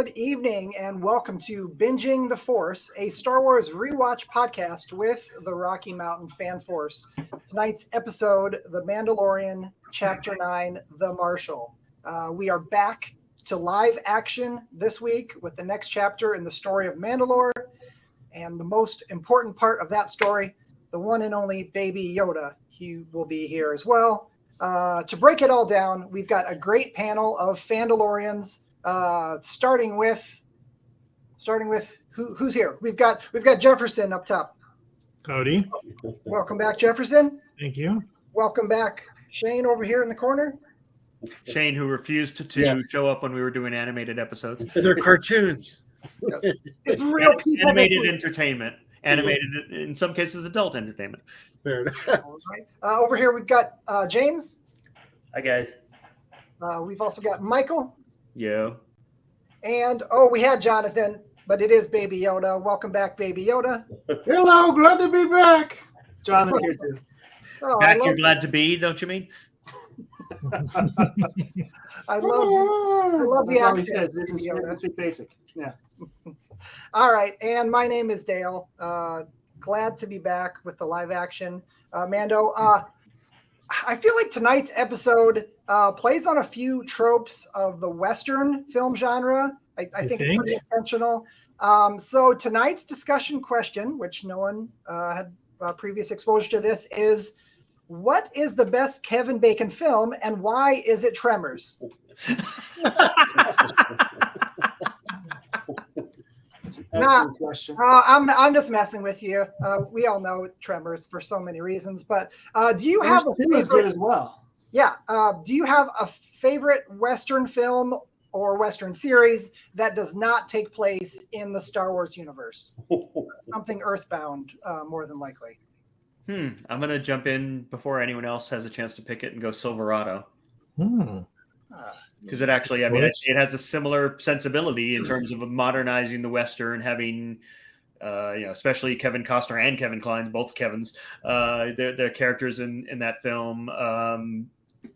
Good evening and welcome to Binging the Force, a Star Wars rewatch podcast with the Rocky Mountain Fan Force. Tonight's episode, The Mandalorian Chapter 9, The Marshall. We are back to live action this week with the next chapter in the story of Mandalore, and the most important part of that story, the one and only Baby Yoda. He will be here as well. To break it all down, we've got a great panel of Fandalorians. Starting with who's here? We've got Jefferson up top. Howdy. Welcome back, Jefferson. Thank you. Welcome back, Shane, over here in the corner. Shane, who refused to show up when we were doing animated episodes. They're cartoons. Yes. It's real people. Animated entertainment. Animated, in some cases, adult entertainment. Fair enough. All right. Over here, we've got James. Hi, guys. We've also got Michael. Yo. And, we had Jonathan, but it is Baby Yoda. Welcome back, Baby Yoda. Hello, glad to be back. Jonathan here too. Back, you're glad to be, don't you mean? I love the accent. This is basic. Yeah. All right, and my name is Dale. Glad to be back with the live action. Mando, I feel like tonight's episode plays on a few tropes of the Western film genre. I think it's pretty intentional. So tonight's discussion question, which no one had previous exposure to this, is what is the best Kevin Bacon film and why is it Tremors? That's an excellent question. I'm just messing with you. We all know Tremors for so many reasons, but do you have a favorite? Good as well. Yeah. Do you have a favorite Western film or Western series that does not take place in the Star Wars universe? Something Earthbound, more than likely. I'm going to jump in before anyone else has a chance to pick it and go Silverado. Because it actually, it has a similar sensibility in terms of modernizing the Western, having, especially Kevin Costner and Kevin Kline, both Kevins, their characters in that film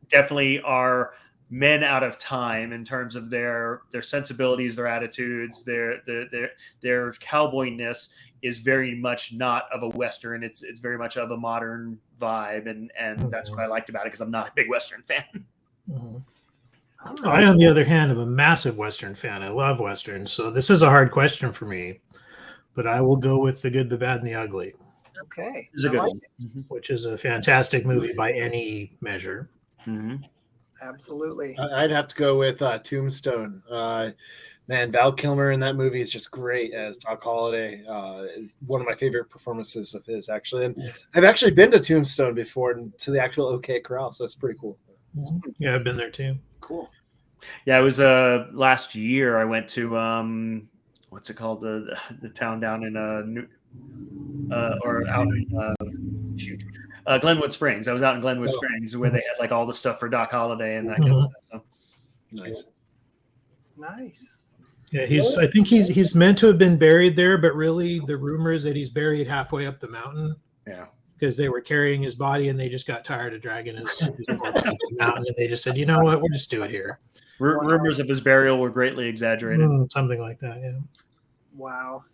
definitely are men out of time in terms of their sensibilities, their attitudes, their cowboyness is very much not of a Western. It's very much of a modern vibe, and that's what I liked about it because I'm not a big Western fan. Mm-hmm. I, on the other hand, am a massive Western fan. I love Westerns, so this is a hard question for me. But I will go with The Good, the Bad, and the Ugly. Okay. It's a good one. Which is a fantastic movie by any measure. Mm-hmm. Absolutely. I'd have to go with Tombstone. Man, Val Kilmer in that movie is just great as Doc Holliday. Is one of my favorite performances of his, actually. And I've actually been to Tombstone before, and to the actual OK Corral, so it's pretty cool. Yeah, I've been there too. Cool. Yeah, it was last year. I went to what's it called, the town down in Glenwood Springs. I was out in Glenwood Springs where they had like all the stuff for Doc Holliday and that kind of stuff. So. Nice. Yeah, I think he's meant to have been buried there, but really the rumor is that he's buried halfway up the mountain. Yeah. Because they were carrying his body and they just got tired of dragging his corpse up the mountain, and they just said, you know what, we'll just do it here. Rumors of his burial were greatly exaggerated. Something like that, yeah. Wow.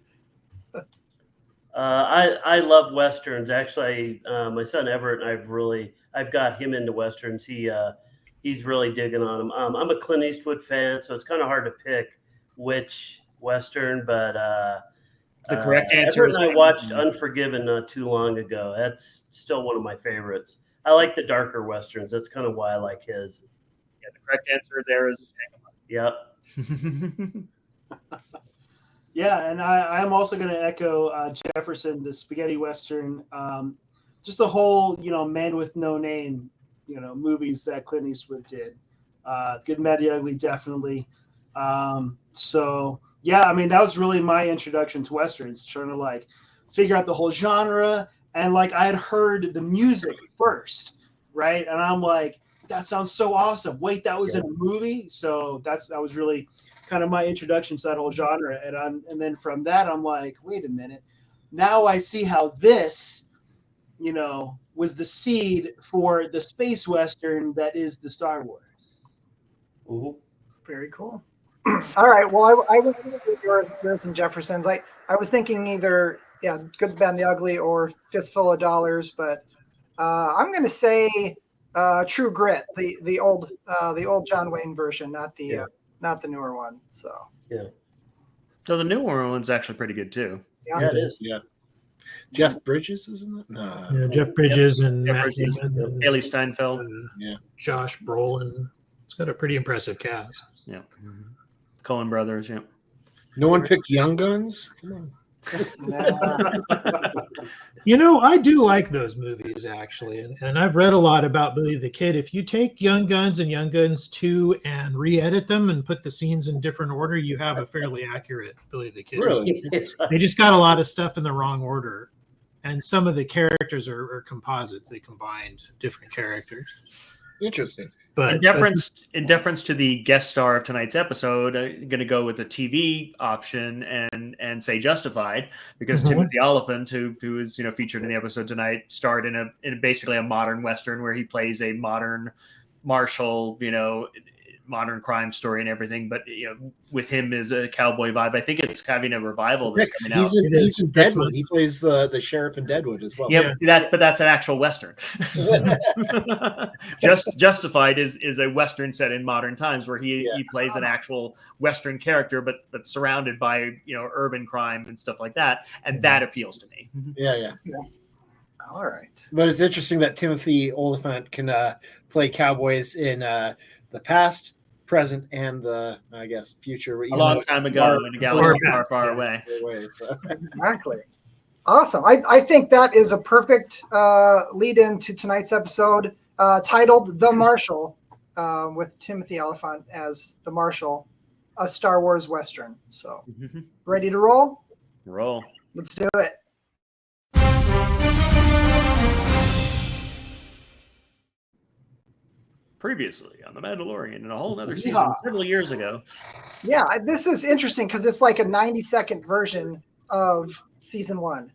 I love Westerns. Actually, my son Everett and I've got him into Westerns. He's really digging on them. I'm a Clint Eastwood fan, so it's kind of hard to pick which Western, but the correct answer Everett and I watched Unforgiven not too long ago. That's still one of my favorites. I like the darker Westerns. That's kind of why I like his. Yeah, the correct answer there is Yep. Yeah, and I'm also going to echo Jefferson, the spaghetti Western. Just the whole, Man with No Name, movies that Clint Eastwood did. Good, Mad, the Ugly, definitely. So, yeah, that was really my introduction to Westerns, trying to, figure out the whole genre. And, I had heard the music first, right? And I'm like, that sounds so awesome. Wait, that was in a movie? So that was really kind of my introduction to that whole genre. And then from that, I'm like, wait a minute. Now I see how this, was the seed for the space Western that is the Star Wars. Mm-hmm. Very cool. All right. Well, I was thinking yours and Jefferson's. I was thinking either Good, the Bad, and the Ugly or Fistful of Dollars, but I'm going to say True Grit, the old John Wayne version, not the newer one. So So the newer one's actually pretty good too. Yeah, it is. Yeah. Jeff Bridges, isn't it? No. Yeah, Jeff Bridges and Jeff Matt Bridges, Damon and, Haley Steinfeld. Josh Brolin. It's got a pretty impressive cast. Yeah. Coen Brothers. Yeah. No one picked Young Guns? Come on. You know, I do like those movies actually, and I've read a lot about Billy the Kid. If you take Young Guns and Young Guns 2 and re-edit them and put the scenes in different order, you have a fairly accurate Billy the Kid. Really? They just got a lot of stuff in the wrong order, and some of the characters are composites. They combined different characters. Interesting. But in deference to the guest star of tonight's episode, I'm going to go with the TV option and say Justified, because Timothy Oliphant, who is featured in the episode tonight, starred in basically a modern Western where he plays a modern marshal, modern crime story and everything, but with him is a cowboy vibe. I think it's having a revival that's coming out. He's in Deadwood. He plays the sheriff in Deadwood as well. Yeah, but that's an actual Western. Justified is a Western set in modern times where he plays an actual Western character, but surrounded by urban crime and stuff like that, and that appeals to me. Yeah. All right. But it's interesting that Timothy Oliphant can play cowboys in the past, present, and the future. A long time ago in a galaxy far away. Exactly. Awesome. I think that is a perfect lead into tonight's episode, titled The Marshal, with Timothy Oliphant as the Marshal, a Star Wars Western. So, ready to roll? Roll. Let's do it. Previously on The Mandalorian in a whole other season several years ago. Yeah, this is interesting because it's like a 90-second version of season 1.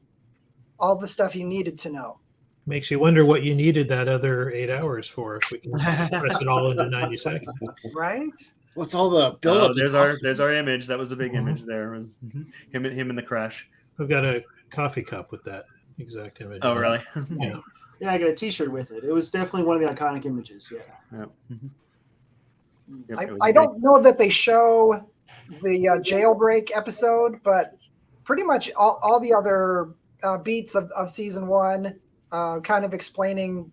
All the stuff you needed to know. Makes you wonder what you needed that other 8 hours for if we can press it all into 90 seconds. Right? What's all the build-up? There's our image. That was a big image there. Him in the crash. I've got a coffee cup with that exact image. Oh, really? Yeah. Yeah, I got a T-shirt with it. It was definitely one of the iconic images. Yeah. I don't know that they show the jailbreak episode, but pretty much all the other beats of season 1, kind of explaining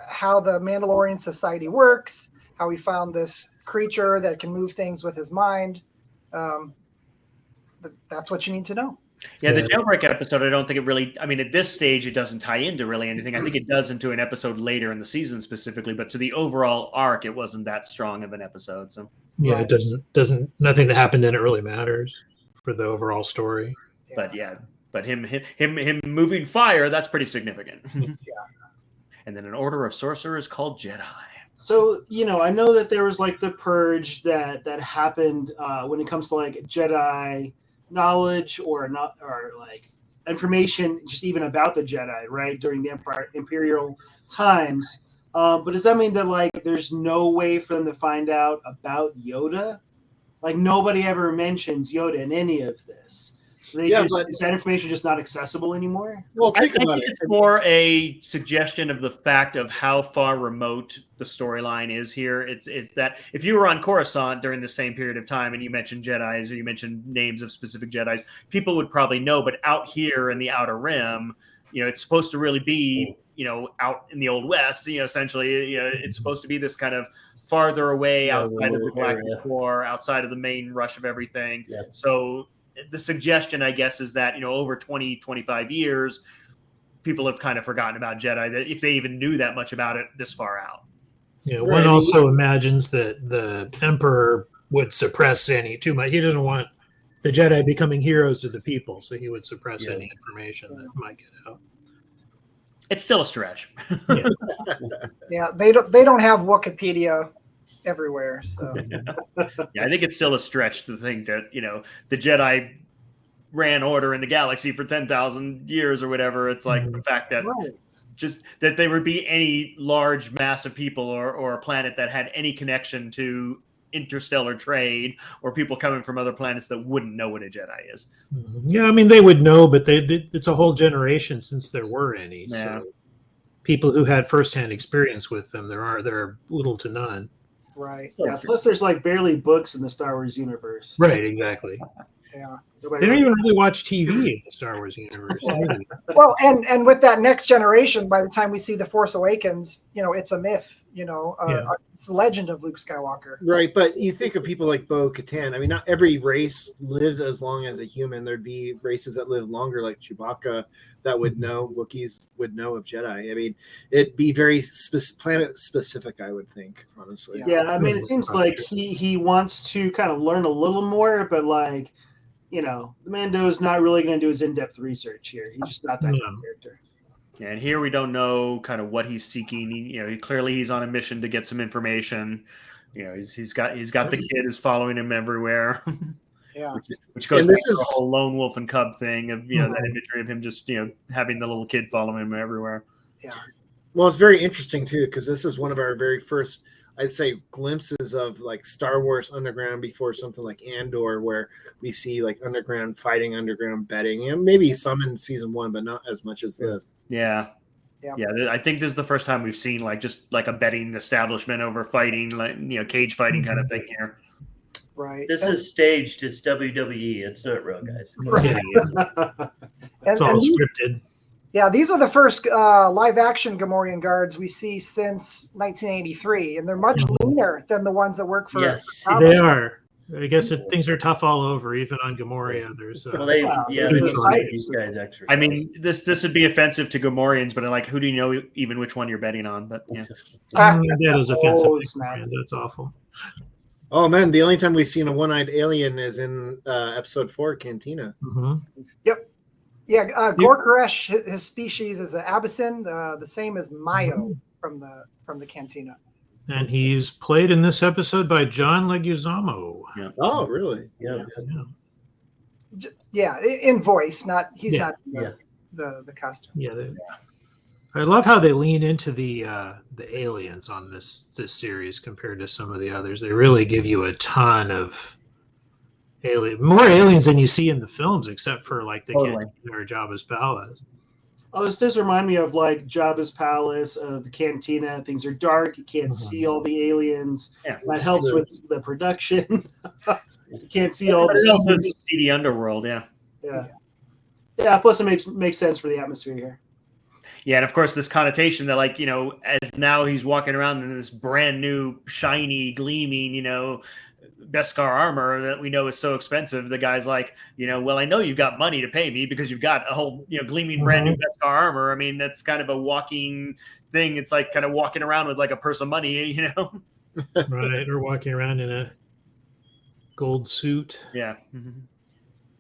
how the Mandalorian society works, how he found this creature that can move things with his mind. That's what you need to know. Yeah, the jailbreak episode, I don't think it really, at this stage, it doesn't tie into really anything. I think it does into an episode later in the season specifically, but to the overall arc, it wasn't that strong of an episode. So yeah, it doesn't, nothing that happened in it really matters for the overall story. But him moving fire, that's pretty significant. And then an order of sorcerers called Jedi. So, I know that there was like the purge that happened when it comes to like Jedi knowledge or like information just even about the Jedi, right, during the imperial times, but does that mean that like there's no way for them to find out about Yoda? Like nobody ever mentions Yoda in any of this. So is that information just not accessible anymore? Well, I think it's more a suggestion of the fact of how far remote the storyline is here. It's that if you were on Coruscant during the same period of time and you mentioned Jedis or you mentioned names of specific Jedis, people would probably know. But out here in the Outer Rim, it's supposed to really be, out in the Old West. Essentially, it's supposed to be this kind of farther away outside of the Galactic War, outside of the main rush of everything. Yeah. So the suggestion, I guess, is that, over 20, 25 years, people have kind of forgotten about Jedi, that if they even knew that much about it this far out. Yeah, one also imagines that the Emperor would suppress any too much. He doesn't want the Jedi becoming heroes of the people, so he would suppress any information that might get out. It's still a stretch. Yeah, they don't have Wikipedia everywhere, so yeah, I think it's still a stretch to think that the Jedi ran order in the galaxy for 10,000 years or whatever. It's like the fact that just that there would be any large mass of people or a planet that had any connection to interstellar trade or people coming from other planets that wouldn't know what a Jedi is. Yeah, I mean, they would know, but it's a whole generation since there were any. Yeah. So people who had firsthand experience with them, there are little to none. Right. Yeah. Plus, there's like barely books in the Star Wars universe. Right, exactly. Yeah. They don't even really watch TV in the Star Wars universe. either. Well, and with that next generation, by the time we see The Force Awakens, it's a myth. It's the legend of Luke Skywalker. Right, but you think of people like Bo-Katan. I mean, not every race lives as long as a human. There'd be races that live longer, like Chewbacca, that would know. Wookiees would know of Jedi. I mean, it'd be very planet specific, I would think, honestly. Yeah, I mean, it seems like he wants to kind of learn a little more, but like, the Mando's not really going to do his in-depth research here. He's just not that kind of character. Yeah, and here we don't know kind of what he's seeking. He's on a mission to get some information. He's got the kid is following him everywhere. Yeah, which goes back to the whole lone wolf and cub thing of that imagery of him just having the little kid follow him everywhere. Yeah. Well, it's very interesting too because this is one of our very first, I'd say, glimpses of like Star Wars underground before something like Andor, where we see like underground fighting, underground betting, and maybe some in season 1, but not as much as this. Yeah. I think this is the first time we've seen like just like a betting establishment over fighting, like cage fighting kind of thing here. Right. This is staged. It's WWE. It's not real, guys. Right. It's all scripted. Yeah, these are the first live-action Gamorrean guards we see since 1983, and they're much leaner than the ones that work for. Yes, they are. I guess things are tough all over, even on Gamoria. There's these guys exercise. I mean, this would be offensive to Gamorreans, but like, who do you know even which one you're betting on? But yeah, that is offensive. That's awful. Oh man, the only time we've seen a one-eyed alien is in episode 4, Cantina. Mm-hmm. Yep. Yeah, Gor Koresh, his species is an Abyssin, the same as Mayo from the Cantina. And he's played in this episode by John Leguizamo. Yeah. Oh, really? Yeah. Yeah, in voice, not not the costume. Yeah. I love how they lean into the aliens on this series compared to some of the others. They really give you a ton of more aliens than you see in the films, except for like the Cantina or Jabba's palace. Oh, this does remind me of like Jabba's palace, the Cantina. Things are dark; you can't see all the aliens. Yeah, that helps with the production. You can't see all the seedy underworld. Yeah. Plus, it makes sense for the atmosphere here. Yeah, and of course, this connotation that, like, as now he's walking around in this brand new, shiny, gleaming, Beskar armor that we know is so expensive. The guy's like, well, I know you've got money to pay me because you've got a whole, gleaming brand new Beskar armor. I mean, that's kind of a walking thing. It's like kind of walking around with like a purse of money, Right, or walking around in a gold suit. Yeah.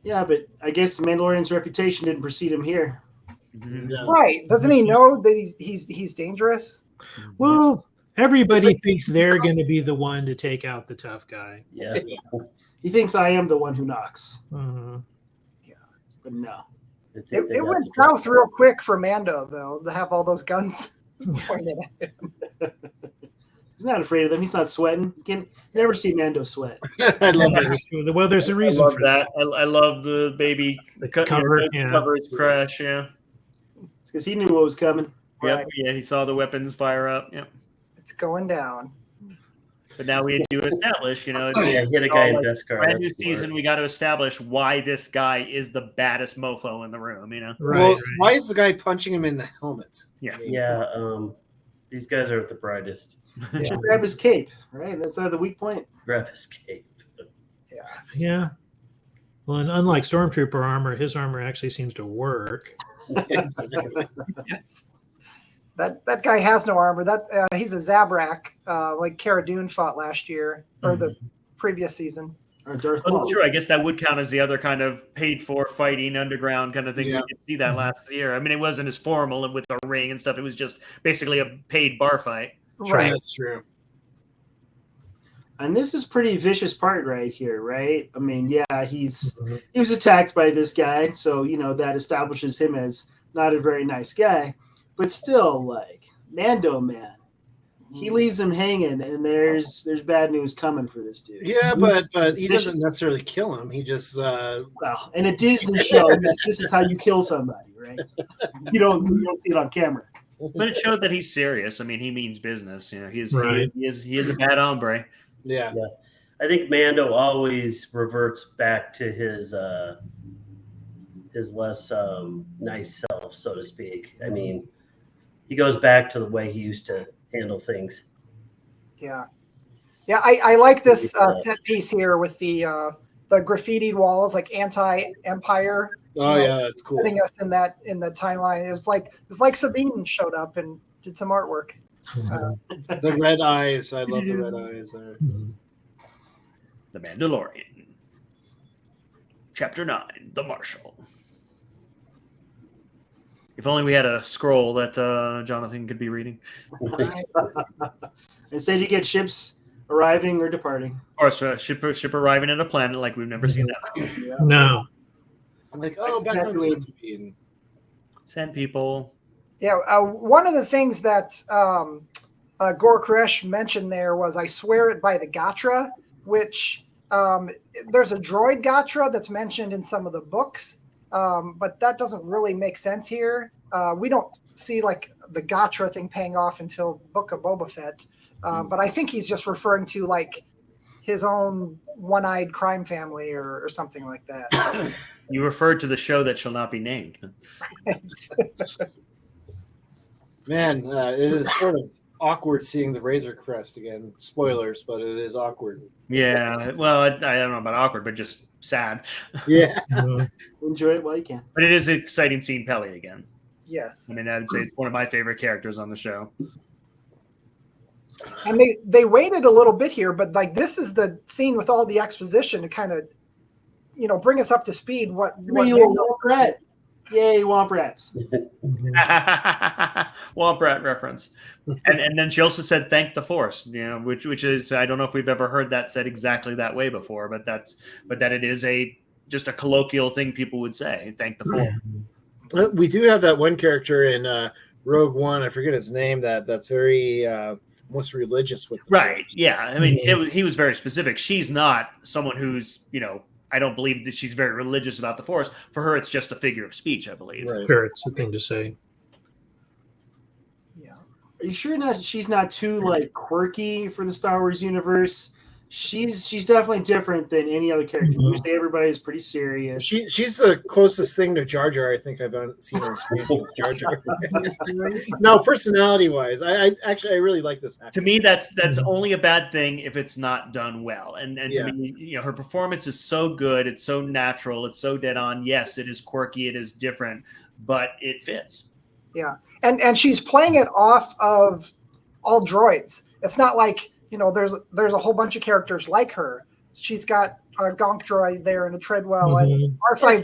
Yeah, but I guess Mandalorian's reputation didn't precede him here. Yeah. Right? Doesn't he know that he's dangerous? Well, everybody thinks they're going to be the one to take out the tough guy. Yeah. He thinks I am the one who knocks. Mm-hmm. Yeah, but no. It went south real quick for Mando, though, to have all those guns pointed at him. He's not afraid of them. He's not sweating. You can never see Mando sweat. I love it. Well, there's a reason for for that. I love the baby cover. Coverage crash. Yeah. It's because he knew what was coming. Yep. Right. Yeah, he saw the weapons fire up. Yep. It's going down. But now we do establish, hit a guy in Beskar. Brand new season, we got to establish why this guy is the baddest mofo in the room. Right. Why is the guy punching him in the helmet? Yeah. Yeah. These guys are the brightest. He should grab his cape, right? That's not the weak point. Grab his cape. Yeah. Well, and unlike Stormtrooper armor, his armor actually seems to work. Yes. That guy has no armor. He's a Zabrak, like Cara Dune fought last year or the previous season. Or Darth Well, Maul. true. I guess that would count as the other kind of paid-for fighting underground kind of thing. Yeah. We could see that last year. I mean, it wasn't as formal with the ring and stuff. It was just basically a paid bar fight. Right. That's true. And this is pretty vicious part right here, right? I mean, yeah, he was attacked by this guy, so that establishes him as not a very nice guy. But still, like Mando, man, he leaves him hanging, and there's bad news coming for this dude. Yeah, but he doesn't necessarily kill him. He just Well, in a Disney show, yes, this is how you kill somebody, right? You don't see it on camera. But it showed that he's serious. I mean, he means business. You know, he Right. is a bad hombre. yeah. I think Mando always reverts back to his less nice self, so to speak. I mean, he goes back to the way he used to handle things. Yeah. I like this set piece here with the graffitied walls, like anti-empire. Oh yeah, it's cool. Putting us in the timeline. It's like Sabine showed up and did some artwork. The red eyes. I love the red eyes there. The Mandalorian. Chapter 9, The Marshal. If only we had a scroll that Jonathan could be reading. Instead, you get ships arriving or departing. Or a ship arriving at a planet like we've never seen that before. Yeah. No. Like, That's back on exactly- Tatooine. Send people. Yeah, one of the things that Gor Koresh mentioned there was I swear it by the Gatra, which there's a droid Gatra that's mentioned in some of the books, but that doesn't really make sense here. We don't see like the Gatra thing paying off until Book of Boba Fett, but I think he's just referring to like his own one-eyed crime family or something like that. You referred to the show that shall not be named. Man, it is sort of awkward seeing the Razor Crest again. Spoilers, but it is awkward. Yeah, well, I don't know about awkward, but just sad. Yeah. Enjoy it while you can. But it is exciting seeing Peli again. Yes. I mean, I'd say it's one of my favorite characters on the show. And they waited a little bit here, but like this is the scene with all the exposition to kind of, bring us up to speed. What You little womp rat. Yay, womp rats. Womp rat reference. And then she also said, thank the Force, which is, I don't know if we've ever heard that said exactly that way before, but that it is just a colloquial thing people would say, thank the Force. We do have that one character in Rogue One, I forget his name, that's very most religious with the Right. Force. Yeah. I mean, he was very specific. She's not someone who's, I don't believe that she's very religious about the Force. For her, it's just a figure of speech, I believe. Right. Sure, it's a thing to say. Yeah. Are you sure she's not too like quirky for the Star Wars universe? She's definitely different than any other character. Usually everybody's pretty serious. She's the closest thing to Jar Jar I think I've seen on screen since Jar Jar. No, personality-wise, I really like this actor. To me, that's only a bad thing if it's not done well. And Yeah. to me, her performance is so good. It's so natural. It's so dead on. Yes, it is quirky. It is different, but it fits. Yeah. And she's playing it off of all droids. It's not like, there's a whole bunch of characters like her. She's got a Gonk droid there and a Treadwell and R5.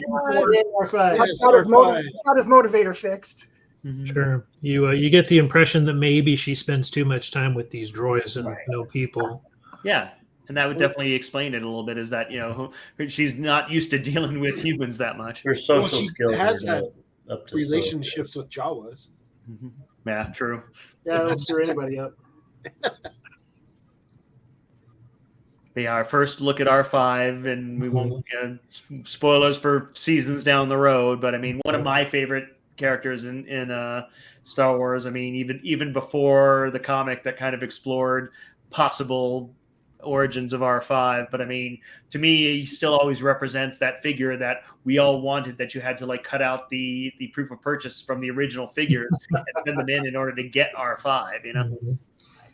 R5. Got his motivator fixed. Sure. You get the impression that maybe she spends too much time with these droids and no people. Yeah. And that would definitely explain it a little bit, is that, she's not used to dealing with humans that much. Her social she skills has are had up to relationships with Jawas. Yeah, true. Yeah, let's screw anybody up. Yeah, our first look at R5, and we won't spoilers for seasons down the road. But I mean, one of my favorite characters in Star Wars. I mean, even before the comic that kind of explored possible origins of R5. But I mean, to me, he still always represents that figure that we all wanted, that you had to like cut out the proof of purchase from the original figures and send them in order to get R5.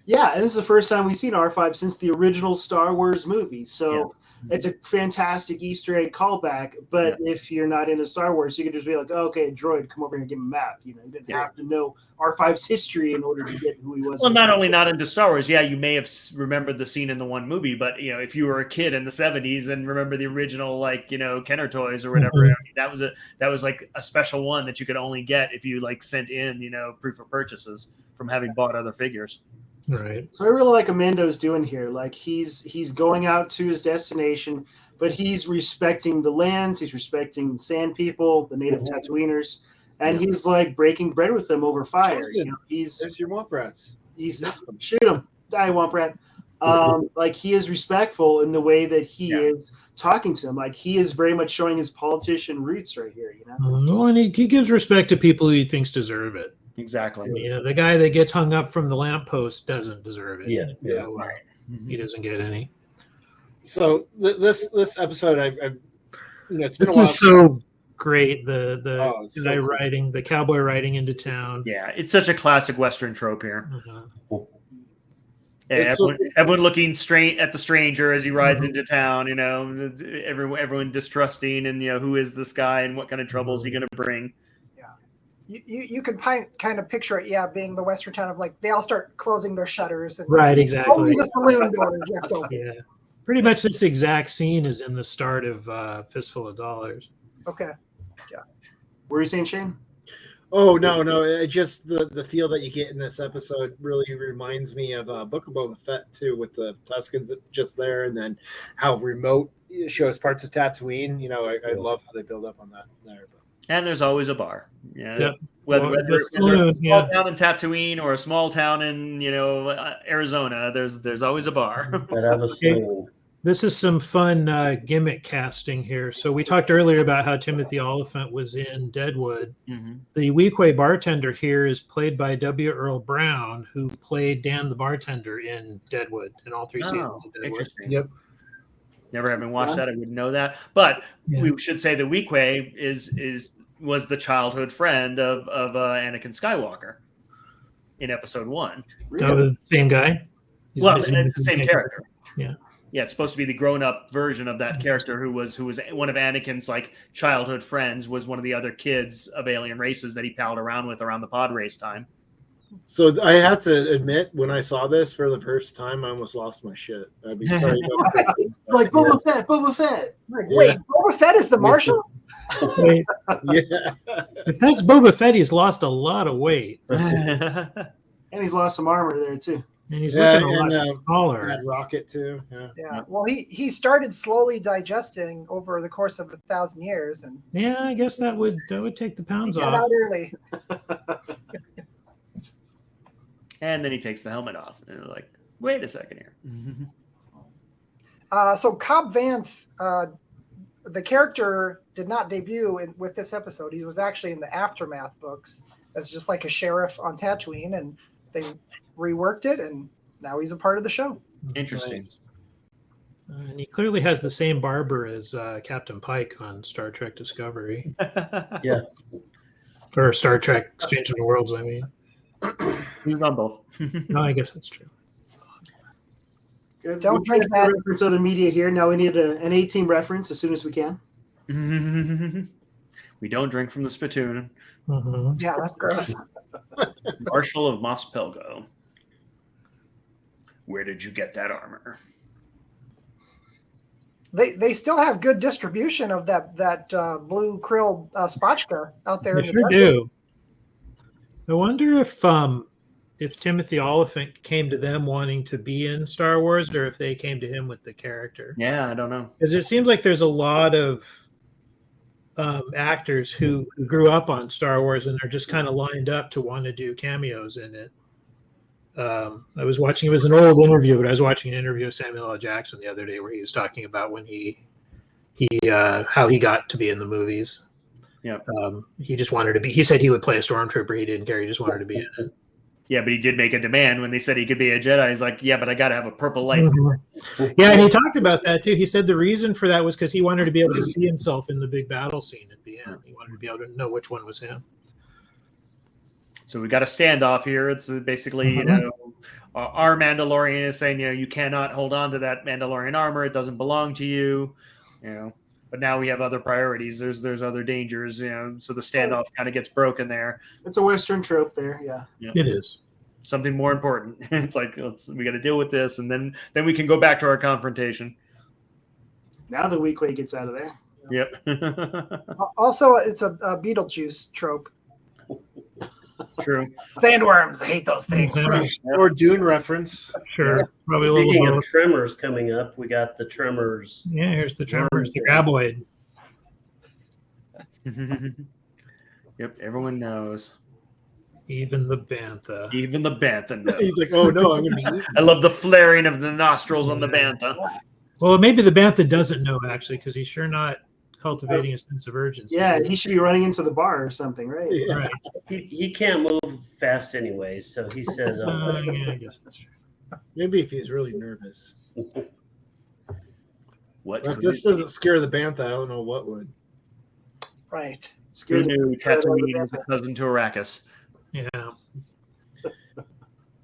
Yeah, and this is the first time we've seen R5 since the original Star Wars movie. So it's a fantastic Easter egg callback. But if you're not into Star Wars, you can just be like, oh, okay, droid, come over here and give him a map. You didn't have to know R5's history in order to get who he was. Well, not only not into Star Wars, you may have remembered the scene in the one movie, but if you were a kid in the 70s and remember the original, Kenner toys or whatever, I mean, that was like a special one that you could only get if you sent in, proof of purchases from having bought other figures. Right. So I really like Amando's doing here. Like he's going out to his destination, but he's respecting the lands, he's respecting the sand people, the native Tatooiners, and he's like breaking bread with them over fire. There's your womp rats. he's shoot him, die, Womp like he is respectful in the way that he is talking to him. Like he is very much showing his politician roots right here. You know. Well, and he gives respect to people who he thinks deserve it. Exactly. You know, the guy that gets hung up from the lamppost doesn't deserve it. Yeah. Right. He doesn't get any. So this episode, I've you know, it's been This a while. is so great. The it's guy so cool. riding, the cowboy riding into town. Yeah, it's such a classic Western trope here. Uh-huh. Yeah, It's so- everyone looking straight at the stranger as he rides into town. You know, everyone distrusting, and you know, who is this guy and what kind of trouble is he going to bring? You can kind of picture it, being the Western town of like they all start closing their shutters and Right, exactly. only the saloon doors left open. Yeah, pretty much this exact scene is in the start of Fistful of Dollars. Okay. What were you saying, Shane? Oh no, it just the feel that you get in this episode really reminds me of Book of Boba Fett too, with the Tuscans just there, and then how remote it shows parts of Tatooine. You know, I love how they build up on that there. But. And there's always a bar. Yeah. Yep. Whether The it's a saloon, small town in Tatooine or a small town in Arizona, there's always a bar. That have a saloon. This is some fun gimmick casting here. So we talked earlier about how Timothy Oliphant was in Deadwood. Mhm. The Weequay bartender here is played by W. Earl Brown, who played Dan the bartender in Deadwood in all 3 seasons of Deadwood. Interesting. Yep. Never having watched that, I wouldn't know that. But we should say that Weequay was the childhood friend of Anakin Skywalker in Episode 1. That was the same guy. He's Well, busy it's the same making- character. Yeah. Yeah, it's supposed to be the grown-up version of that character who was one of Anakin's like childhood friends, was one of the other kids of alien races that he palled around with around the pod race time. So I have to admit, when I saw this for the first time, I almost lost my shit. I'd be sorry about Like Boba Fett. Like, wait, Boba Fett is the Marshal? Wait, Yeah. if that's Boba Fett, he's lost a lot of weight. Yeah, And he's lost some armor there too. And he's Yeah, looking a lot and, smaller. That rocket too. Yeah. Yeah. Well, he started slowly digesting over the course of 1,000 years, and Yeah, I guess that would take the he pounds got off. out early. and then he takes the helmet off, and they're like, "Wait a second here." So Cobb Vanth, the character did not debut with this episode. He was actually in the Aftermath books as just like a sheriff on Tatooine, and they reworked it, and now he's a part of the show. Interesting. Nice. And he clearly has the same barber as Captain Pike on Star Trek Discovery. Yeah. Or Star Trek Strange New Worlds, I mean. He's on both. No, I guess that's true. Good. Don't We'll drink check that. the reference of the media here. Now we need an A-team reference as soon as we can. We don't drink from the spittoon. Mhm. Yeah, that's gross. Marshall of Mos Pelgo. Where did you get that armor? They still have good distribution of that blue krill spotchka out there. They in the sure desert. do. I wonder if Timothy Oliphant came to them wanting to be in Star Wars, or if they came to him with the character. Yeah, I don't know. Because it seems like there's a lot of actors who grew up on Star Wars and are just kind of lined up to want to do cameos in it. I was watching, it was an old interview, but I was watching an interview of Samuel L. Jackson the other day where he was talking about when he how he got to be in the movies. Yeah. He just wanted to be, he said he would play a stormtrooper. He didn't care. He just wanted to be in it. Yeah, but he did make a demand when they said he could be a Jedi. He's like, yeah, but I got to have a purple lightsaber. Yeah, and he talked about that too. He said the reason for that was because he wanted to be able to see himself in the big battle scene at the end. He wanted to be able to know which one was him. So we got a standoff here. It's basically, you know, our Mandalorian is saying, you know, you cannot hold on to that Mandalorian armor. It doesn't belong to you, you know. But now we have other priorities. There's other dangers, you know. So the standoff kind of gets broken there. It's a Western trope there. Yeah. It is. Something more important. It's like we got to deal with this, and then we can go back to our confrontation. Now the Weequay gets out of there. Yep. Also, it's a Beetlejuice trope. True. Sandworms, I hate those things. Or Dune reference. Sure. Probably a little Speaking more. of Tremors coming up, we got the Tremors. Yeah, here's the Tremors, the graboid. Yep. Everyone knows. Even the bantha. Even the bantha knows. He's like, oh no, I'm gonna be eaten. I love the flaring of the nostrils on the bantha. Well, maybe the bantha doesn't know actually, because he's sure not cultivating a sense of urgency. Yeah, he should be running into the bar or something, right? Yeah. Right. He can't move fast anyways, so he says, Yeah, I guess that's true. Maybe if he's really nervous. What? But if this doesn't scare the bantha, I don't know what would. Right. Who Scares knew the Tatooine was a cousin to Arrakis? Yeah.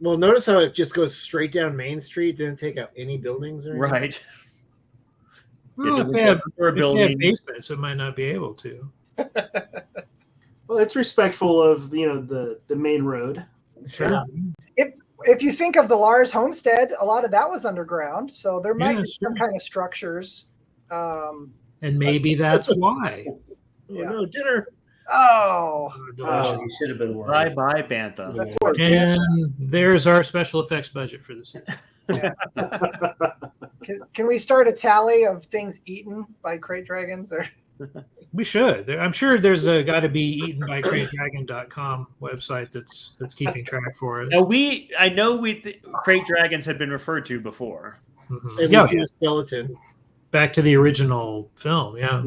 Well, notice how it just goes straight down Main Street, didn't take out any buildings or anything. Right. Well, if they have basements, it might not be able to. Well, it's respectful of the main road. Sure. If you think of the Lars homestead, a lot of that was underground, so there might Yeah, be some sure. kind of structures. And maybe that's why. Oh Yeah. no, dinner. Oh, oh, you should have been worried. Bye, bantha. that's what. And there's our special effects budget for this. Can we start a tally of things eaten by crate dragons? Or We should. I'm sure there's got to be eatenbycratedragon.com website that's keeping track for it. Now I know crate dragons had been referred to before. Mhm. And Yeah, we see a skeleton. back to the original film. Yeah.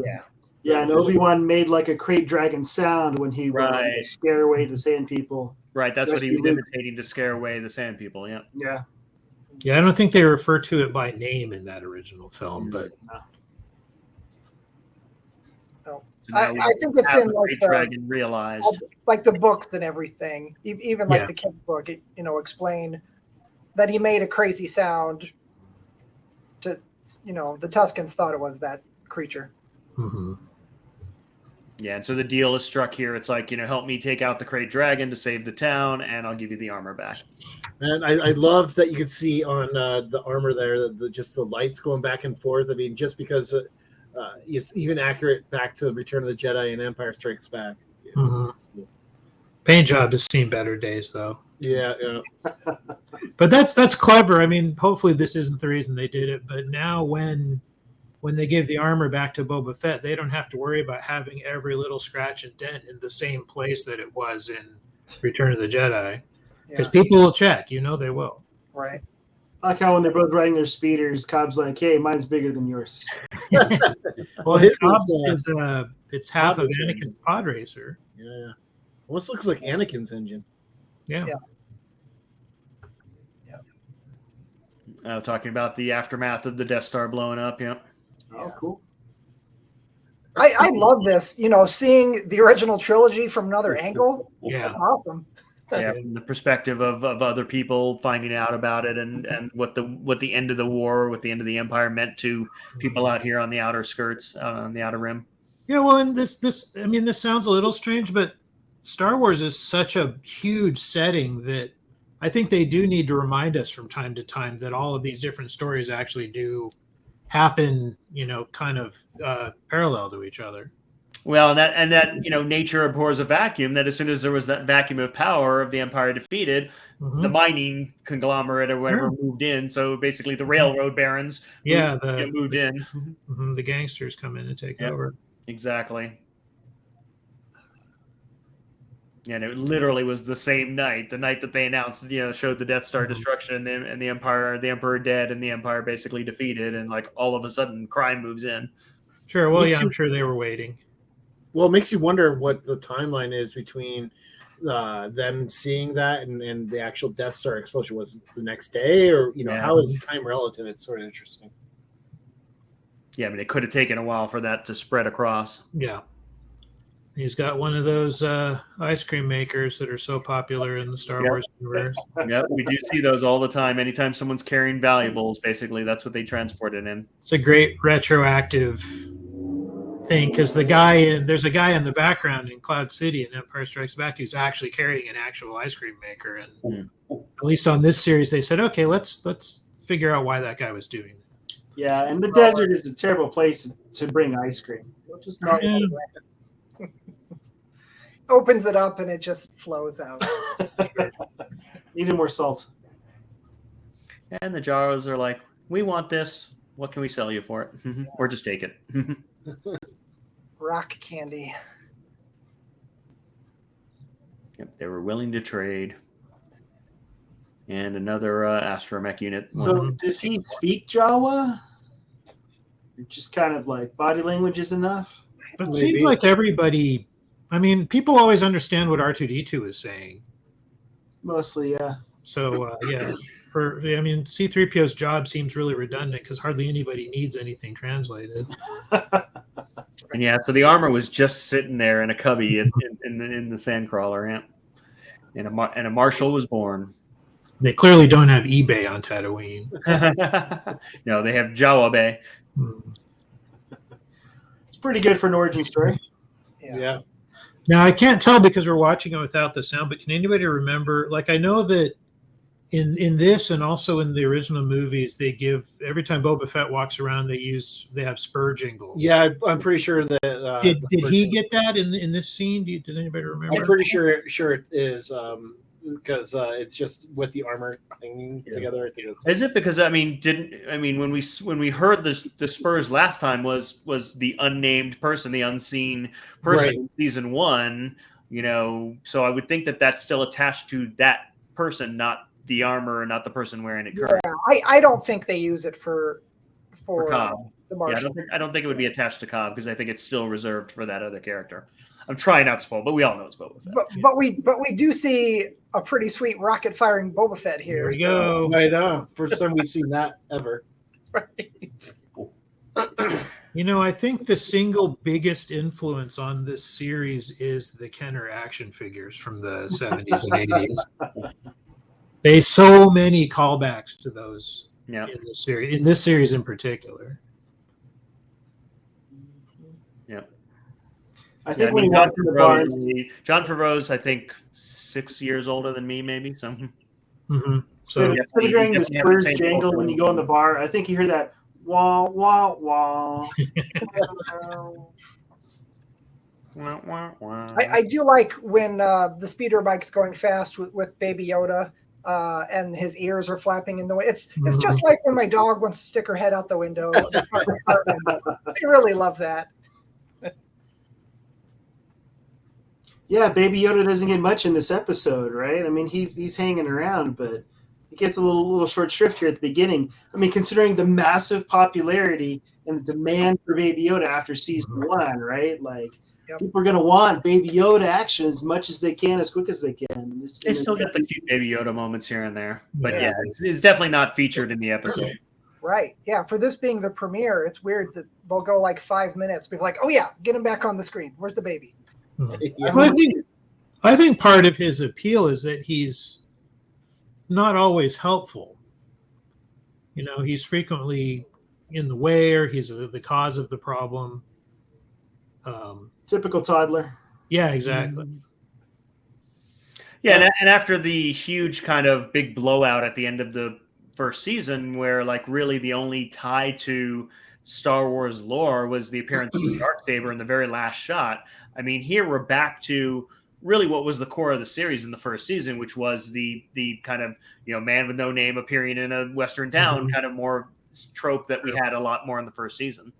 Yeah, and Obi-Wan made like a crate dragon sound when he went Right. to scare away the sand people. Right, that's what he Rescue was Luke. imitating to scare away the sand people. Yeah. Yeah. Yeah, I don't think they refer to it by name in that original film, but So I now think we it's have in the like crate the, dragon realized. like the books and everything. Even like Yeah. the kid's book, it, explain that he made a crazy sound. To the Tuscans thought it was that creature. mhm. Yeah, and so the deal is struck here. It's like, help me take out the crate dragon to save the town, and I'll give you the armor back. And I love that you can see on the armor there, just the lights going back and forth. I mean, just because it's even accurate back to Return of the Jedi and Empire Strikes Back. Mhm. Paint job has seen better days, though. Yeah, But that's clever. I mean, hopefully this isn't the reason they did it. But now when they give the armor back to Boba Fett, they don't have to worry about having every little scratch and dent in the same place that it was in Return of the Jedi. Because Yeah, people will check. They will. right. I like how when they're both riding their speeders, Cobb's like, "Hey, mine's bigger than yours." Well, his Hobbs was, is it's half pod of racer. Anakin's pod racer. yeah. Almost looks like Anakin's engine. Yeah. Talking about the aftermath of the Death Star blowing up. Yeah. Oh, cool. I love this. Seeing the original trilogy from another angle. Yeah. That's awesome. Yeah, from the perspective of other people finding out about it and what the end of the war, what the end of the Empire meant to people out here on the outer skirts, on the outer rim. Yeah, well, and this sounds a little strange, but Star Wars is such a huge setting that I think they do need to remind us from time to time that all of these different stories actually do happen, kind of parallel to each other. Well, and that nature abhors a vacuum. That as soon as there was that vacuum of power of the Empire defeated, Mhm. the mining conglomerate or whatever moved in. So basically, the railroad barons, moved in. The gangsters come in and take Yep. over. Exactly. And it literally was the same night, the night that they announced, showed the Death Star destruction and the Emperor dead and the Empire basically defeated, and like all of a sudden, crime moves in. Sure. Well, Makes yeah, I'm you- sure they were waiting. Well, it makes you wonder what the timeline is between them seeing that and the actual Death Star explosion. Was the next day, or Yeah. how is time relative? It's sort of interesting. Yeah, I mean, it could have taken a while for that to spread across. Yeah. He's got one of those ice cream makers that are so popular in the Star Yep. Wars universe. Yep, we do see those all the time. Anytime someone's carrying valuables, basically, that's what they transport it in. It's a great retroactive thing because there's a guy in the background in Cloud City in Empire Strikes Back who's actually carrying an actual ice cream maker, and at least on this series they said, okay, let's figure out why that guy was doing it. Yeah, and the desert is a terrible place to bring ice cream. Just not Yeah. Opens it up and it just flows out. Needed more salt. And the Jaros are like, we want this. What can we sell you for it? Or just take it. Rock candy. Yep, they were willing to trade. And another astromech unit. So does he speak Jawa? Just kind of like body language is enough? It seems like everybody, I mean, people always understand what R2-D2 is saying. Mostly, yeah. So, yeah. C-3PO's job seems really redundant because hardly anybody needs anything translated. And yeah, so the armor was just sitting there in a cubby in the sandcrawler, yeah. And a Marshall was born. They clearly don't have eBay on Tatooine. No, they have Jawa Bay. It's pretty good for an origin story. Yeah. Now, I can't tell because we're watching it without the sound, but can anybody remember, like, I know that in this and also in the original movies, they give, every time Boba Fett walks around, they have spur jingles. Yeah, I'm pretty sure that. Did he get that in this scene? Does anybody remember? I'm pretty sure it is because it's just with the armor hanging together. I think it's. Is it because when we heard the Spurs last time was the unnamed person, the unseen person in season 1, so I would think that that's still attached to that person, not the armor, and not the person wearing it currently. Yeah, I don't think they use it for Cobb. The Marshall. Yeah, I don't think it would be attached to Cobb because I think it's still reserved for that other character. I'm trying not to spoil, but we all know it's Boba Fett. But we do see a pretty sweet rocket firing Boba Fett here. There we go. I know. First time we've seen that ever. Right. I think the single biggest influence on this series is the Kenner action figures from the 70s and 80s. There's so many callbacks to those in this series in particular. Yeah. I think when John Favreau's, I think, 6 years older than me, maybe. So, So considering the Spurs jangle when you go in the bar, I think you hear that wah wah wah. I do like when the speeder bike's going fast with Baby Yoda, and his ears are flapping in the way. It's just like when my dog wants to stick her head out the window. I really love that. Yeah, Baby Yoda doesn't get much in this episode, right? I mean, he's hanging around, but he gets a little short shrift here at the beginning. I mean, considering the massive popularity and the demand for Baby Yoda after season 1, right? Like, people are going to want Baby Yoda action as much as they can, as quick as they can. They still get the cute Baby Yoda moments here and there, but it's definitely not featured in the episode. Right. Yeah. For this being the premiere, it's weird that they'll go like 5 minutes. People are like, oh yeah, get him back on the screen. Where's the baby? Well, I think part of his appeal is that he's not always helpful. He's frequently in the way, or he's the cause of the problem. Typical toddler. Yeah, exactly. Yeah, and after the huge kind of big blowout at the end of the first season, where like really the only tie to Star Wars lore was the appearance of the Darksaber in the very last shot. I mean, here we're back to really what was the core of the series in the first season, which was the kind of man with no name appearing in a Western town, kind of more trope that we had a lot more in the first season.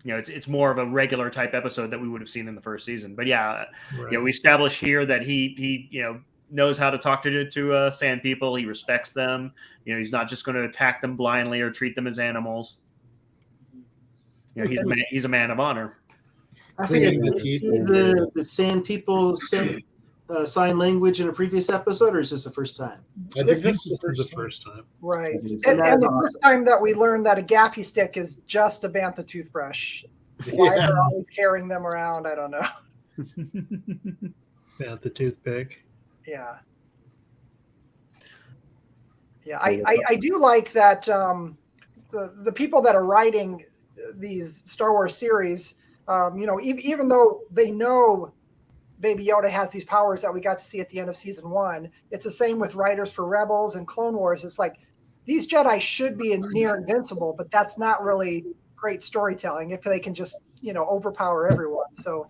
It's more of a regular type episode that we would have seen in the first season. But we establish here that he knows how to talk to sand people. He respects them. He's not just going to attack them blindly or treat them as animals. He's a man of honor. I think I see the sand people sign language in a previous episode, or is this the first time? I think this is the first time. Right. And the first time that we learned that a gaffy stick is just a bantha toothbrush. Why they're always carrying them around, I don't know. Bantha toothpick. Yeah. Yeah, I do like that the people that are writing these Star Wars series, even though they know Baby Yoda has these powers that we got to see at the end of season 1, it's the same with writers for Rebels and Clone Wars. It's like these Jedi should be near invincible, but that's not really great storytelling if they can just overpower everyone. So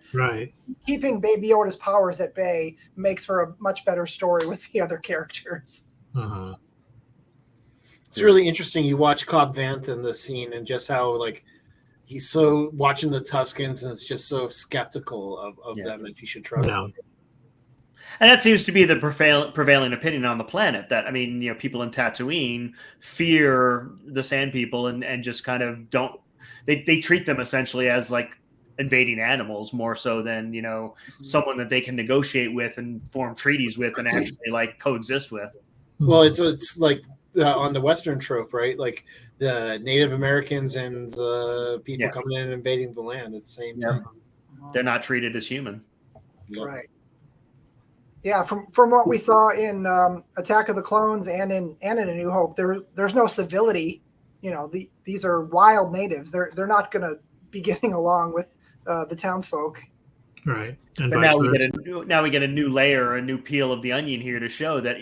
keeping Baby Yoda's powers at bay makes for a much better story with the other characters. It's really interesting. You watch Cobb Vanth in this scene and just how he's so watching the Tuskens and it's just so skeptical of them if you should trust them. And that seems to be the prevailing opinion on the planet. That, I mean, people in Tatooine fear the Sand People and just kind of don't. They treat them essentially as like invading animals more so than someone that they can negotiate with and form treaties with and actually like coexist with. Well, it's like on the Western trope, right? Like the Native Americans and the people coming in and invading the land. It's the same thing. They're not treated as human. Yep. Right. Yeah, from what we saw in Attack of the Clones and in A New Hope, there's no civility. These are wild natives. They're not going to be getting along with the townsfolk. Right. And but now we get a new layer, a new peel of the onion here to show that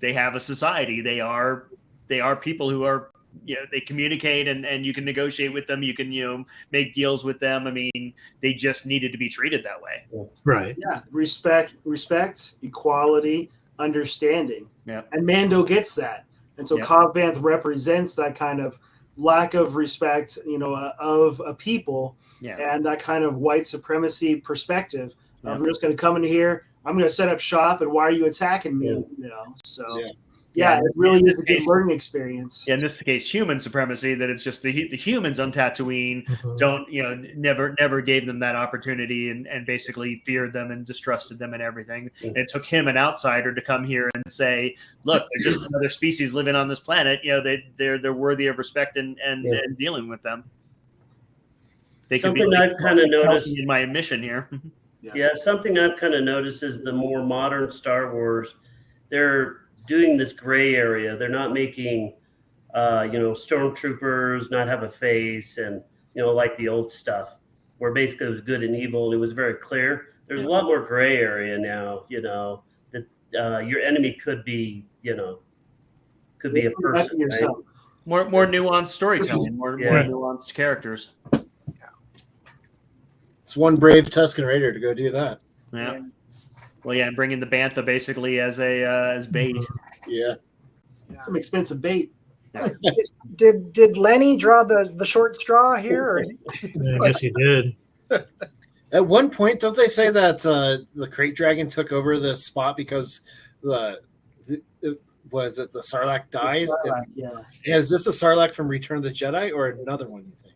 they have a society. They are people who are they communicate and you can negotiate with them. You can make deals with them. I mean, they just needed to be treated that way. Right. Yeah, respect, equality, understanding. Yeah. And Mando gets that, and so Cobb Vanth represents that kind of lack of respect, of a people, and that kind of white supremacy perspective. I'm just going to come in here. I'm going to set up shop, and why are you attacking me? So. Yeah, it really is a good learning experience. Yeah, in this case, human supremacy, that it's just the humans on Tatooine don't, never gave them that opportunity and basically feared them and distrusted them and everything. And it took him, an outsider, to come here and say, look, they're just another species living on this planet. They're worthy of respect and dealing with them. They something I've kind of noticed in my mission here. Something I've kind of noticed is the more modern Star Wars, they're doing this gray area. They're not making, stormtroopers not have a face and, like the old stuff where basically it was good and evil. And it was very clear. There's a lot more gray area now, that your enemy could be, could be a person. Yourself. Right? More nuanced storytelling, more nuanced characters. It's one brave Tusken Raider to go do that. Yeah. Well, and bringing the bantha basically as bait. Yeah. Some expensive bait. Yeah. Did Lenny draw the short straw here? Or? I guess he did. At one point, don't they say that the Crate Dragon took over the spot because the Sarlacc died? Is this a Sarlacc from Return of the Jedi or another one, you think?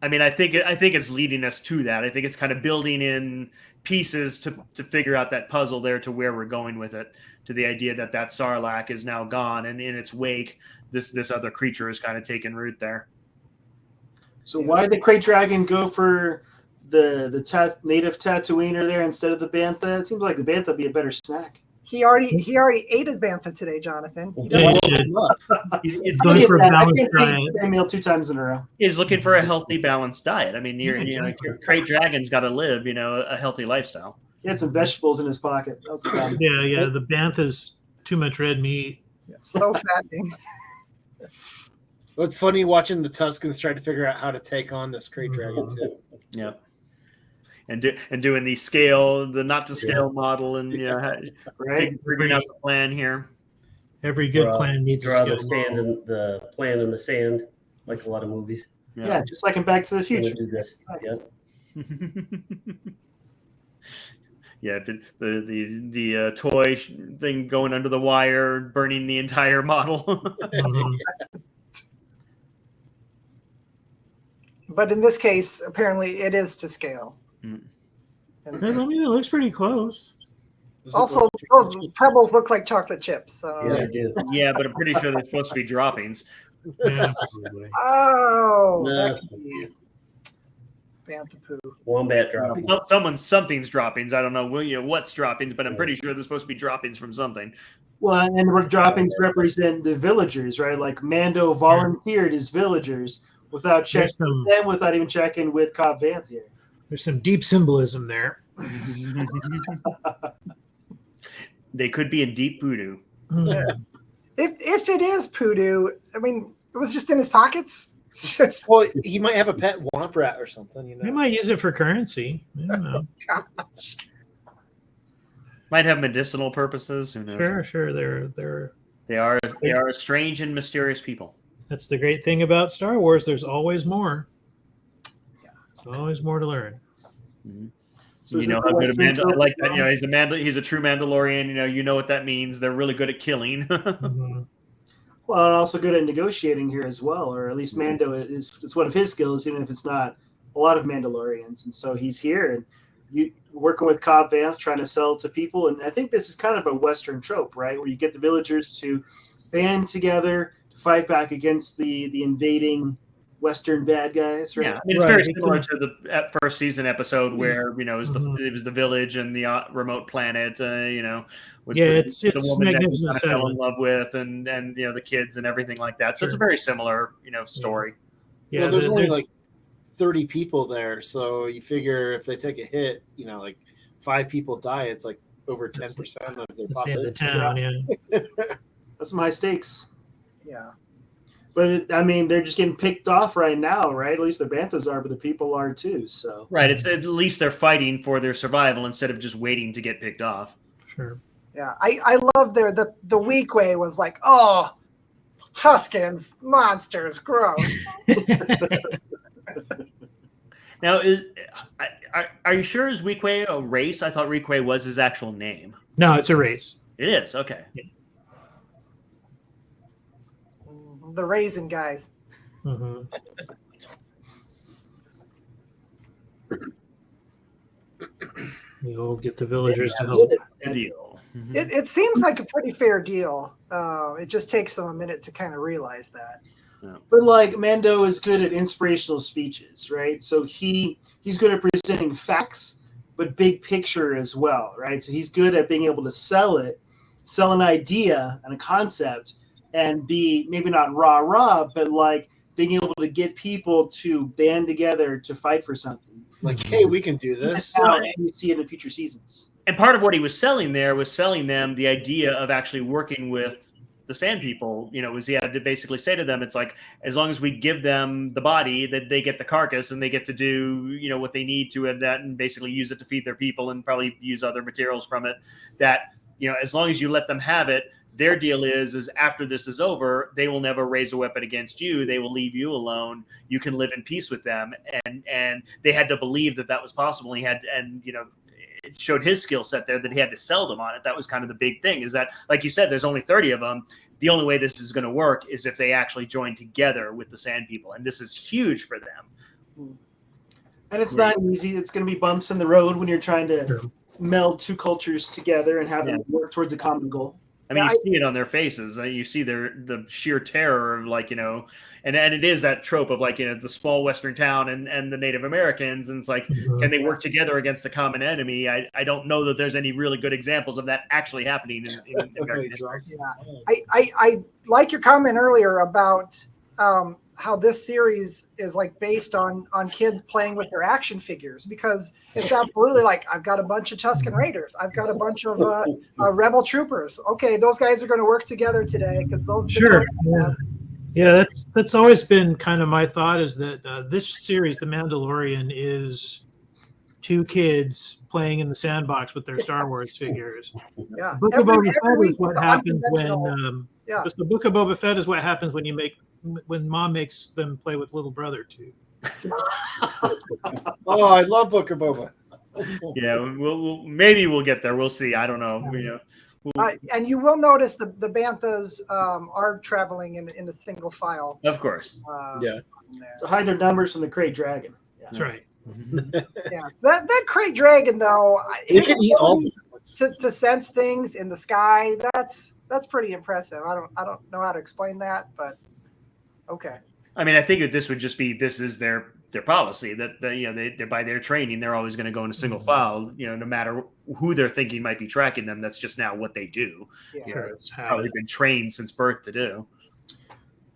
I mean, I think it's leading us to that. I think it's kind of building in pieces to figure out that puzzle there to where we're going with it, to the idea that Sarlacc is now gone, and in its wake, this other creature is kind of taking root there. So why did the Crate Dragon go for the native Tatooiner there instead of the bantha? It seems like the bantha would be a better snack. He already ate a bantha today, Jonathan. Yeah, he did. He's going for a balanced diet. Same meal 2 times in a row. He's looking for a healthy, balanced diet. I mean, your Crate Dragon's got to live, a healthy lifestyle. He had some vegetables in his pocket. That was the problem. Yeah. The bantha's too much red meat. So fattening. Well, it's funny watching the Tuskens try to figure out how to take on this Crate Dragon too. Yeah. And doing the not to scale model, and figuring out the plan here. Every good plan needs a skill. The plan in the sand, like a lot of movies. Yeah, just like in Back to the Future. Do this. Yeah, the toy thing going under the wire, burning the entire model. But in this case, apparently it is to scale. Mm. I mean, it looks pretty close. Also, those pebbles look like chocolate chips. So. Yeah, they do. Yeah, but I'm pretty sure they're supposed to be droppings. Yeah, probably. Oh, No. that could be bantha poo. Wombat dropping. Something's droppings. I don't know what's droppings, but I'm pretty sure they're supposed to be droppings from something. Well, and the droppings represent the villagers, right? Like Mando volunteered his villagers without checking them, without even checking with Cobb Vanth here. There's some deep symbolism there. They could be in deep voodoo. Yeah. If it is poodoo, I mean, it was just in his pockets. Well, he might have a pet womp rat or something. He might use it for currency. I don't know. Gosh. Might have medicinal purposes. Who knows? Sure. They are a strange and mysterious people. That's the great thing about Star Wars. There's always more. There's always more to learn. Mm-hmm. So You this know is how the good a Western Mandal. I trope like as that. well? He's a true Mandalorian. You know what that means. They're really good at killing. Mhm. Well, and also good at negotiating here as well, or at least Mando is it's one of his skills, even if it's not a lot of Mandalorians. And so he's here and you working with Cobb Vanth trying to sell to people. And I think this is kind of a Western trope, right? Where you get the villagers to band together to fight back against the invading Western bad guys, right? Yeah, I mean it's Right, very it similar can- to the first season episode where Mhm. it was the village and the remote planet. With Yeah, the, it's the woman that he Magnificent kind of fell in Seven. love with, and the kids and everything like that. So it's a Sure. very similar story. Yeah, well, there's only they're- like 30 people there, so you figure if they take a hit, like 5 people die, it's like over 10% of their it's the end of the population. town. Yeah. That's some high stakes. Yeah. But I mean, they're just getting picked off right now, right? At least the Banthas are, but the people are too. So Right. It's at least they're fighting for their survival instead of just waiting to get picked off. Sure. Yeah. I love the weak way was like, oh, Tuskens, monsters, gross. Now, are you sure is Weequay a race? I thought Weequay was his actual name. No, it's a race. It is. Okay. The raisin guys. Mm-hmm. You'll get the villagers to help. Good deal. Mhm. It seems like a pretty fair deal. It just takes them a minute to kind of realize that. but like Mando is good at inspirational speeches, right? So he's good at presenting facts, but big picture as well, right? So he's good at being able to sell an idea and a concept, and be maybe not rah, but like being able to get people to band together to fight for something. Like, hey, we can do This this. now, and you see it in future seasons. And part of what he was selling there was selling them the idea of actually working with the Sand People. Was he had to basically say to them, it's like, as long as we give them the body, that they get the carcass and they get to do, what they need to have that and basically use it to feed their people and probably use other materials from it. That, as long as you let them have it, their deal is after this is over, they will never raise a weapon against you. They will leave you alone. You can live in peace with them. And they had to believe that was possible. It showed his skill set there that he had to sell them on it. That was kind of the big thing, is that, like you said, there's only 30 of them. The only way this is going to work is if they actually join together with the Sand People. And this is huge for them. And it's not easy. It's going to be bumps in the road when you're trying to meld two cultures together and have them work towards a common goal. I mean, you see it on their faces. You see the sheer terror of and it is that trope of the small Western town and the Native Americans. And it's like, can they work together against a common enemy? I don't know that there's any really good examples of that actually happening in American history. I like your comment earlier about how this series is based on kids playing with their action figures, because it's absolutely I've got a bunch of Tusken Raiders, I've got a bunch of Rebel troopers. Okay, those guys are going to work together today because those. Sure. Yeah, that's always been kind of my thought, is that this series, The Mandalorian, is 2 kids playing in the sandbox with their Star Wars figures. Yeah. Book of Boba Fett is week what it's happens unconventional. just the Book of Boba Fett is what happens when Mom makes them play with little brother too. Oh, I love Book of Boba. Yeah, maybe we'll get there. We'll see. I don't know. And you will notice the Banthas are traveling in a single file. Of course. Yeah. To hide their numbers from the Krayt Dragon. Yeah. That's right. Yeah, that Krayt Dragon though, It can eat all the to sense things in the sky. That's pretty impressive. I don't know how to explain that, but okay. I mean, I think that this would just be, this is their policy, that they by their training, they're always going to go in a single file, no matter who they're thinking might be tracking them. That's just now what they do. Yeah. It's probably been trained since birth to do.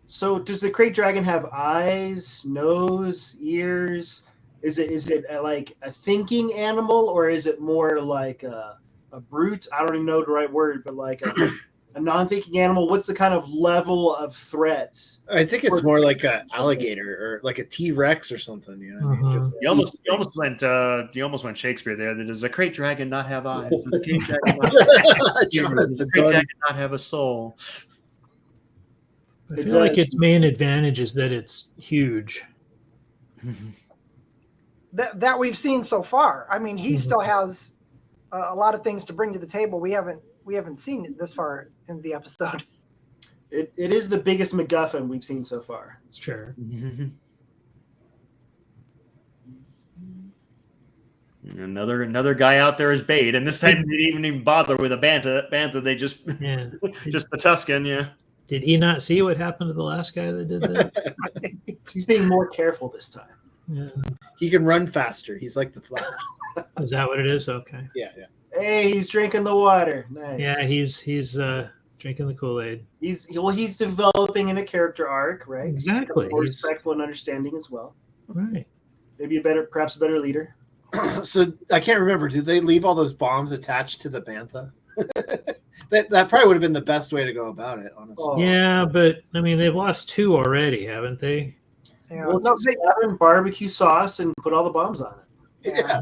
So does the Krayt Dragon have eyes, nose, ears? Is it like a thinking animal, or is it more like a brute? I don't even know the right word, but like a non-thinking animal. What's the kind of level of threat? I think it's more like an alligator or like a T-Rex or something. You know what I mean? Just You almost went Shakespeare there. Does a Krayt Dragon not have eyes? Does a Krayt Dragon not have a soul? I feel like its main advantage is that it's huge. that we've seen so far. I mean, he still has a lot of things to bring to the table. We haven't seen it this far in the episode. It is the biggest MacGuffin we've seen so far. It's true. Another guy out there is bait, and this time they didn't even bother with a bantha. They just just the Tusken. Yeah. Did he not see what happened to the last guy that did that? He's being more careful this time. Yeah. He can run faster. He's like the Flash. Is that what it is? Okay. Yeah. Hey, he's drinking the water. Nice. Yeah, he's drinking the Kool-Aid. He's developing in a character arc, right? Exactly. More respectful and understanding as well. Right. Maybe perhaps a better leader. So I can't remember. Did they leave all those bombs attached to the bantha? that probably would have been the best way to go about it, honestly. Oh. Yeah, but I mean, they've lost 2 already, haven't they? Yeah. Well, just add in barbecue sauce and put all the bombs on it. Yeah.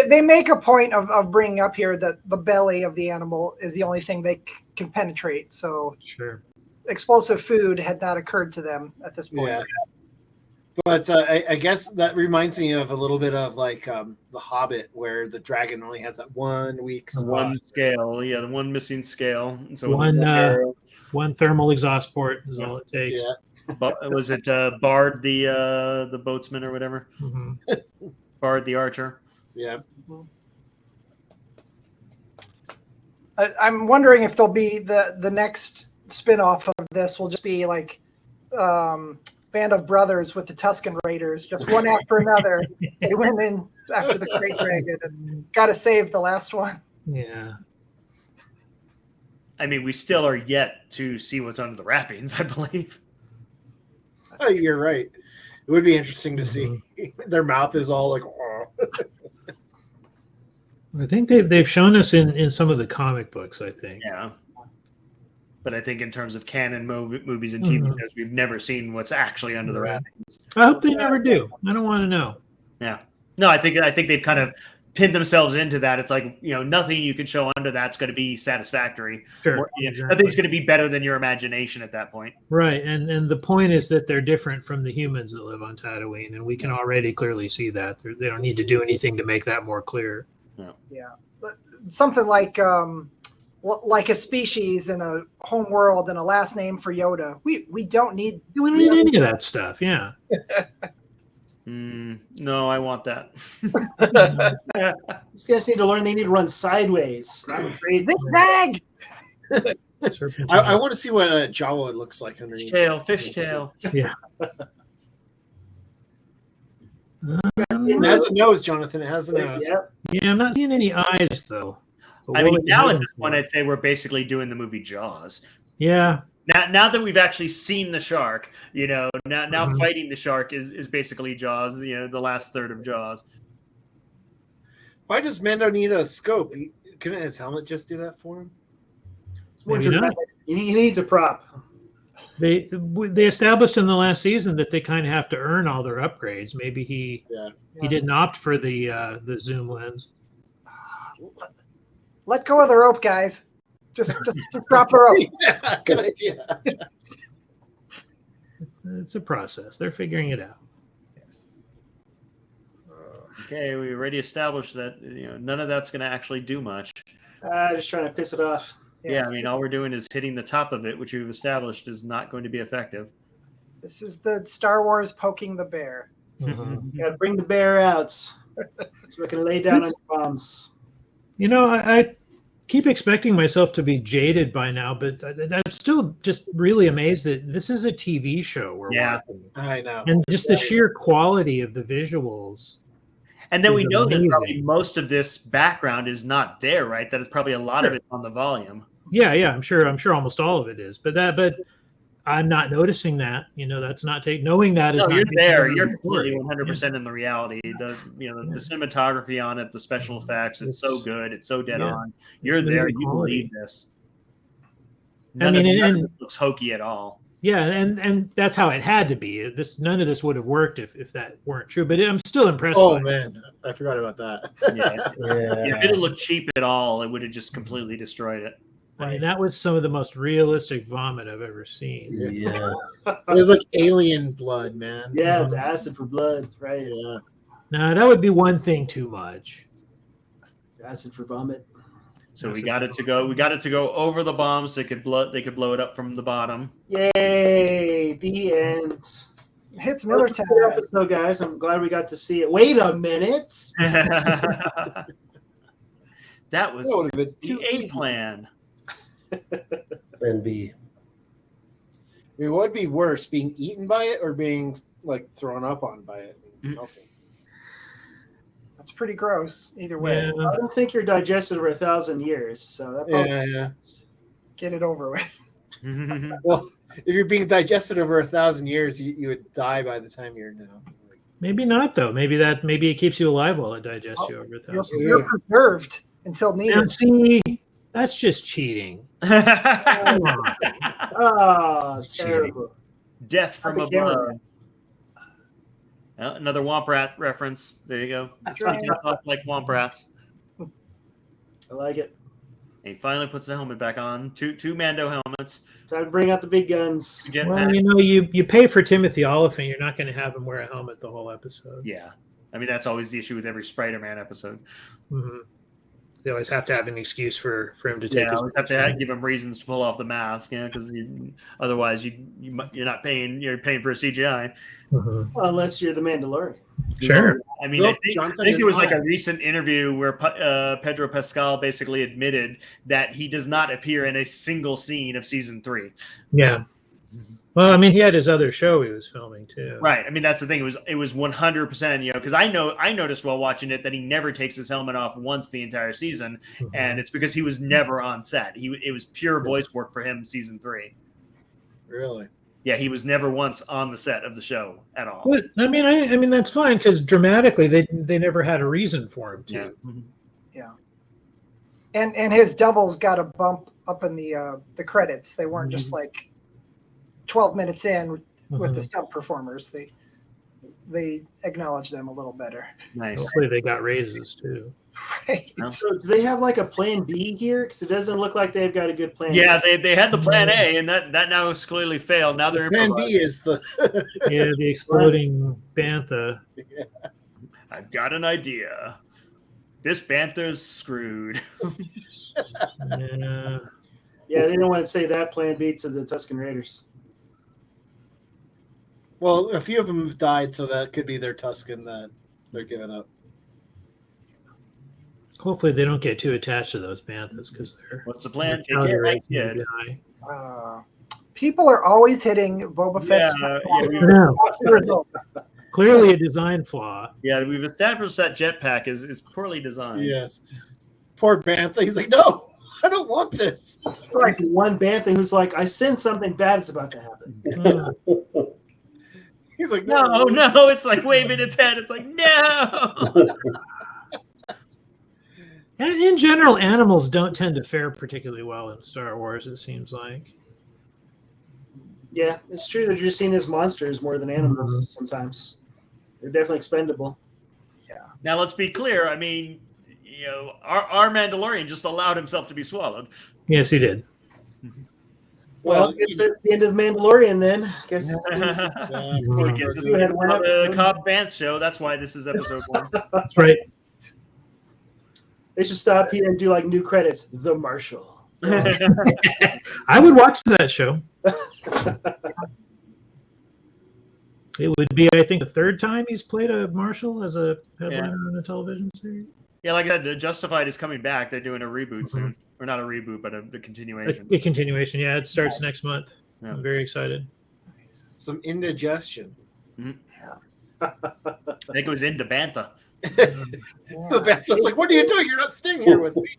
They make a point of bringing up here that the belly of the animal is the only thing they can penetrate. So Sure. explosive food had not occurred to them at this point. Yeah. But I guess that reminds me of a little bit of like The Hobbit, where the dragon only has that 1 weak spot. One scale, yeah, the one missing scale. And so One thermal exhaust port is all it takes. Yeah. was it Bard the boatsman or whatever? Mm-hmm. Bard the archer. Yeah. I'm wondering if there'll be the next spin-off of this will just be like Band of Brothers with the Tusken Raiders, just one after another. They went in after the Great Dragon and got to save the last one. Yeah. I mean, we still are yet to see what's under the wrappings, I believe. Oh, you're right. It would be interesting to see. Their mouth is all like, oh. I think they've shown us in some of the comic books, I think. Yeah. But I think in terms of canon movies and TV shows, we've never seen what's actually under the wrappings. I hope they never do. I don't want to know. Yeah. No, I think they've kind of pinned themselves into that. It's like, nothing you can show under that's going to be satisfactory. Sure. Exactly. Nothing's going to be better than your imagination at that point. Right. And the point is that they're different from the humans that live on Tatooine, and we can already clearly see that. They don't need to do anything to make that more clear. Yeah. But something like a species in a home world and a last name for Yoda. We don't need any of that stuff. Yeah. No, I want that. These guys need to learn they need to run sideways. Not straight. Zigzag! I want to see what Jawa looks like underneath. Fishtail. Yeah. It has a nose, Jonathan. It has a nose. Yep. Yeah, I'm not seeing any eyes though. But I mean, what now would at this you point, do? I'd say we're basically doing the movie Jaws. Yeah. Now that we've actually seen the shark, now fighting the shark is basically Jaws. The last third of Jaws. Why does Mando need a scope? Couldn't his helmet just do that for him? It's more Maybe not. dramatic. He needs a prop. They established in the last season that they kind of have to earn all their upgrades. Maybe he didn't opt for the zoom lens. Let go of the rope, guys. Just drop the rope. Yeah, good idea. It's a process. They're figuring it out. Okay, we already established that none of that's going to actually do much. Just trying to piss it off. Yeah, I mean, all we're doing is hitting the top of it, which we've established is not going to be effective. This is the Star Wars poking the bear. Got to bring the bear out so we can lay down on the bombs. I keep expecting myself to be jaded by now, but I'm still just really amazed that this is a TV show we're watching. I know. And just the sheer quality of the visuals. And then we It's know that amazing. probably most of this background is not there, right? That it's probably a lot of it on the volume. Yeah, I'm sure almost all of it is. But I'm not noticing that. That's not knowing that is No, not you're there. taking You're the story. completely 100% in the reality. The cinematography on it, the special effects, it's so good. It's so dead on. You're It's there. really You quality. believe this. None of it looks hokey at all. Yeah, and that's how it had to be. None of this would have worked if that weren't true. But I'm still impressed. Oh by it. man, I forgot about that. Yeah. If it had looked cheap at all, it would have just completely destroyed it. I mean, that was some of the most realistic vomit I've ever seen. Yeah. It was like alien blood, man. Yeah, it's acid for blood, right? Yeah. No, that would be one thing too much. Acid for vomit. So we got it to go. We got it to go over the bomb, so they could blow it up from the bottom. Yay! The end. Hits another That was a time. good episode, guys. I'm glad we got to see it. Wait a minute. That was That would have been the too A easy. plan. And B. I mean, what would be worse, being eaten by it or being like thrown up on by it? And melting? That's pretty gross. Either way, Yeah. I don't think you're digested for 1,000 years, so that probably Yeah. get it over with. Well, if you're being digested over 1,000 years, you would die by the time you're now. Maybe not though. Maybe it keeps you alive while it digests you over You're, 1,000. you're preserved until Now, needed. see, that's just cheating. Come on. Ah, terrible. Death from Not the above. camera. Another Womp Rat reference. There you go. Death off like Womp Rats. I like it. And he finally puts the helmet back on. Two Mando helmets. Time to bring out the big guns. Well, you pay for Timothy Oliphant. You're not going to have him wear a helmet the whole episode. Yeah. I mean, that's always the issue with every Spider-Man episode. Mm-hmm. They always have to have an excuse for him to take. Yeah, always have to give him reasons to pull off the mask, because otherwise you're not paying. You're paying for a CGI. Mm-hmm. Well, unless you're the Mandalorian. Sure. I mean, I think there was like a recent interview where Pedro Pascal basically admitted that he does not appear in a single scene of season 3. Yeah. Well, I mean, he had his other show he was filming too. Right. I mean, that's the thing. It was 100%. Because I noticed while watching it that he never takes his helmet off once the entire season, Mm-hmm. and it's because he was never on set. It was pure voice work for him season 3. Really? Yeah, he was never once on the set of the show at all. But I mean, that's fine because dramatically they never had a reason for him to. Yeah. Yeah. And his doubles got a bump up in the credits. They weren't just like 12 minutes in with the stunt performers. They acknowledge them a little better. Nice. Hopefully they got raises too. Right. So do they have like a plan B here? Because it doesn't look like they've got a good plan. Yeah, they had the plan A, and that now has clearly failed. Now they're Plan B is the Yeah, the exploding bantha. I've got an idea. This Bantha's screwed. Yeah. Yeah, they don't want to say that plan B to the Tusken Raiders. well, a few of them have died, so that could be their Tusken that they're giving up. Hopefully they don't get too attached to those banthas because they're. What's the plan? Take mortality it rates like would kid. be high. People are always hitting Boba Fett's. Yeah. results. Clearly a design flaw. Yeah, we've established that jetpack is poorly designed. Yes. Poor Bantha. He's like, no, I don't want this. It's like one Bantha who's like, I sense something bad is about to happen. Yeah. He's like, No, it's like waving its head. It's like, no. And in general, animals don't tend to fare particularly well in Star Wars, it seems like. Yeah, it's true. They're just seen as monsters more than animals sometimes. They're definitely expendable. Now, let's be clear. I mean, our Mandalorian just allowed himself to be swallowed. Yes, he did. Well, I guess that's the end of the Mandalorian then. I guess it's We had the Cobb Vance show. That's why this is episode 1. That's right. they should stop here and do like new credits. The Marshall. I would watch that show. It would be, I think, the third time he's played a Marshal as a headliner on a television series. Yeah, like I said, Justified is coming back. They're doing a reboot soon. Or not a reboot, but a continuation. A continuation, yeah. It starts next month. Yeah. I'm very excited. some indigestion. I think it was into Bantha. The Bantha's like, what are you doing? You're not staying here with me.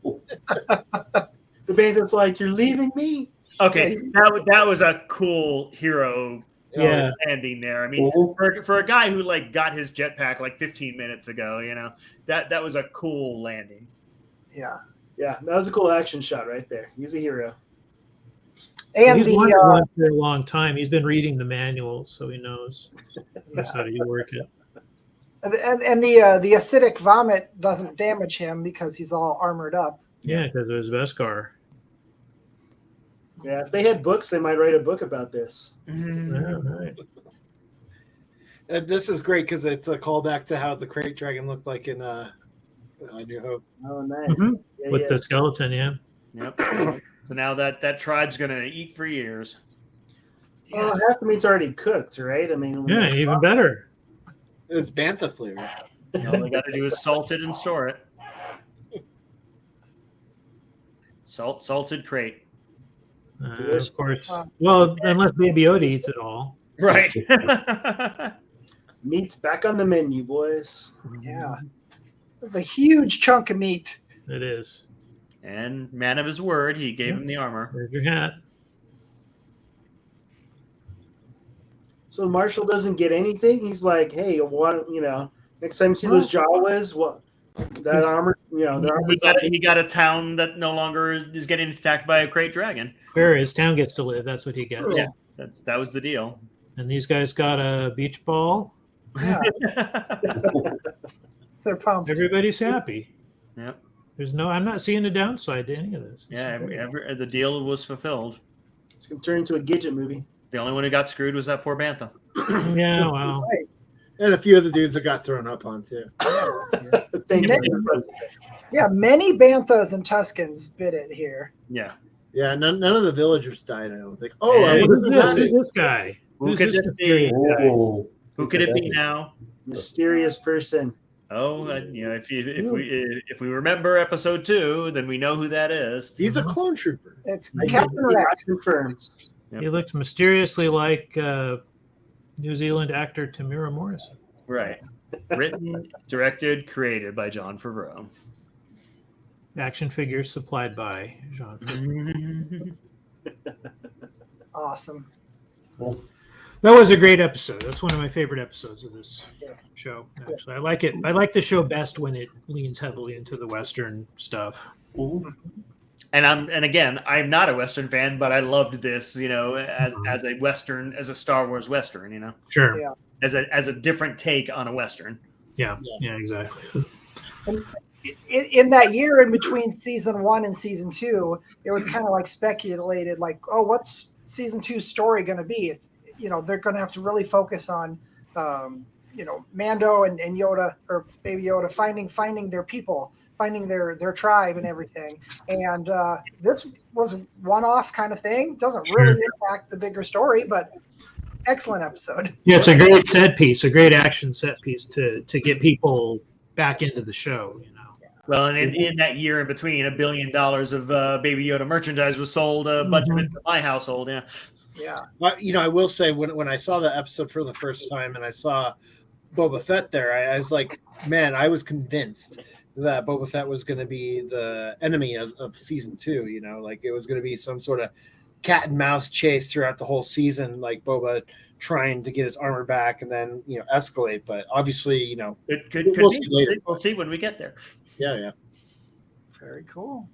The Bantha's like, you're leaving me. Okay, that was a cool hero Yeah. landing there. I mean, for a guy who like got his jetpack like 15 minutes ago, that was a cool landing. Yeah. Yeah, that was a cool action shot right there. He's a hero. And He's wanted the one for a long time. He's been reading the manuals, so he knows how to work it. the acidic vomit doesn't damage him because he's all armored up. Yeah, because it was Beskar. Yeah, if they had books, they might write a book about this. Yeah, right. This is great because it's a callback to how the crate dragon looked like in New Hope. Oh, nice. Mhm. Yeah, With yeah. the skeleton, yeah. Yep. So now that tribe's gonna eat for years. Well, Yes. half the meat's already cooked, right? I mean, when Yeah, they- even better. It's bantha flavor. All they got to do is salt it and store it. Salted crate. Delicious. Of course. Well, unless Baby Yoda eats it all. Right. meat's back on the menu, boys. Yeah. It's a huge chunk of meat. It is. And man of his word, he gave him the armor. There's your hat. So Marshall doesn't get anything. He's like, hey, what? Next time you see those Jawas, what? That armor, the armor. He got a town that no longer is getting attacked by a crate dragon. Fair, his town gets to live. That's what he gets. Yeah, that was the deal. And these guys got a beach ball. Yeah. They're pumped. Everybody's happy. Yep. I'm not seeing a downside to any of this. Yeah, the deal was fulfilled. It's gonna turn into a Gidget movie. The only one who got screwed was that poor Bantha. Yeah, well. Right. And a few of the dudes that got thrown up on too. Thank Many, you. yeah, many Banthas and Tuscans bit it here. Yeah. Yeah, none of the villagers died. I don't think. Oh, I Hey, wonder who's who this? that Who's is. this guy? Who Who's could this this be? mysterious guy? Oh, Who could it be now? Mysterious person. Oh, if we remember episode 2, then we know who that is. He's a clone trooper. It's I Captain think Rex. that's confirmed. He looks mysteriously like New Zealand actor Tamira Morrison. Right. Written, directed, created by Jon Favreau. Action figures supplied by Jean Favreau. Awesome. That was a great episode. That's one of my favorite episodes of this show. Actually, I like it. I like the show best when it leans heavily into the Western stuff. And again, I'm not a Western fan, but I loved this, as a Star Wars Western, Sure. Yeah. as a different take on a Western. Yeah, exactly. In that year in between season 1 and season 2, it was kind of like speculated, like, oh, what's season 2's story going to be? It's, they're going to have to really focus on, Mando and Yoda, or Baby Yoda, finding their people, finding their tribe and everything. And this was a one-off kind of thing. Doesn't really impact the bigger story, but excellent episode. Yeah, it's a great set piece, a great action set piece to get people back into the show. Well, and in that year in between, $1 billion of Baby Yoda merchandise was sold. A bunch of it to my household. Yeah. Yeah. I will say when I saw the episode for the first time and I saw Boba Fett there, I was like, man, I was convinced that Boba Fett was going to be the enemy of season 2. Like it was going to be some sort of cat and mouse chase throughout the whole season, like Boba trying to get his armor back and then escalate. But obviously, It could we'll be. see later. We'll see when we get there. Yeah. Very cool.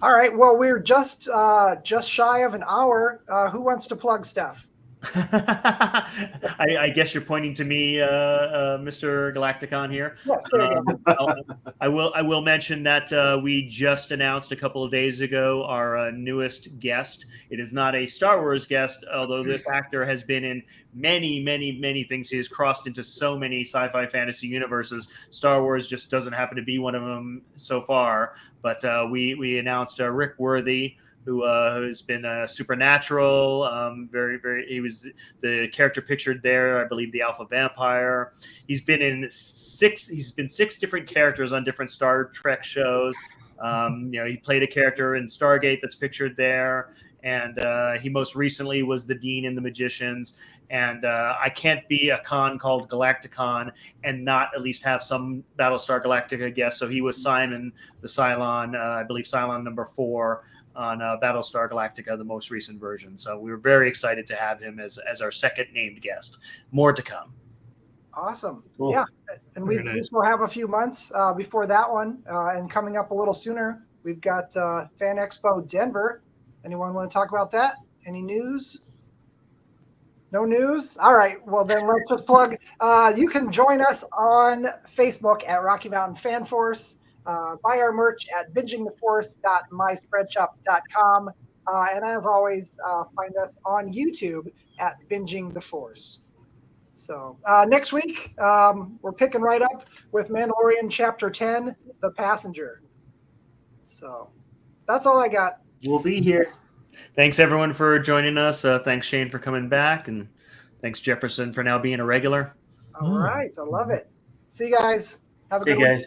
All right. Well, we're just shy of an hour. Who wants to plug stuff? I guess you're pointing to me, Mr. Galacticon here. Yes, there you go. I will mention that we just announced a couple of days ago our newest guest. It is not a Star Wars guest, although this actor has been in many, many, many things. He has crossed into so many sci-fi fantasy universes. Star Wars just doesn't happen to be one of them so far. But we announced Rick Worthy, who has been Supernatural. He was the character pictured there, I believe, the Alpha Vampire. He's been six different characters on different Star Trek shows. He played a character in Stargate that's pictured there, and he most recently was the Dean in The Magicians. And I can't be a con called Galacticon and not at least have some Battlestar Galactica guest. So he was Simon the Cylon, I believe Cylon number 4 on Battlestar Galactica, the most recent version. So we were very excited to have him as our second named guest. More to come. Awesome. Cool. Yeah. And we Very nice. still have a few months before that one. And coming up a little sooner, we've got Fan Expo Denver. Anyone want to talk about that? Any news? No news? All right. Well, then let's just plug. You can join us on Facebook at Rocky Mountain Fan Force. Buy our merch at bingingtheforce.myspreadshop.com. And as always, find us on YouTube at Binging the Force. So next week, we're picking right up with Mandalorian Chapter 10, The Passenger. So that's all I got. We'll be here. Thanks everyone for joining us. Thanks Shane for coming back, and thanks Jefferson for now being a regular. All right. I love it. See you guys. Have a See good you week. guys.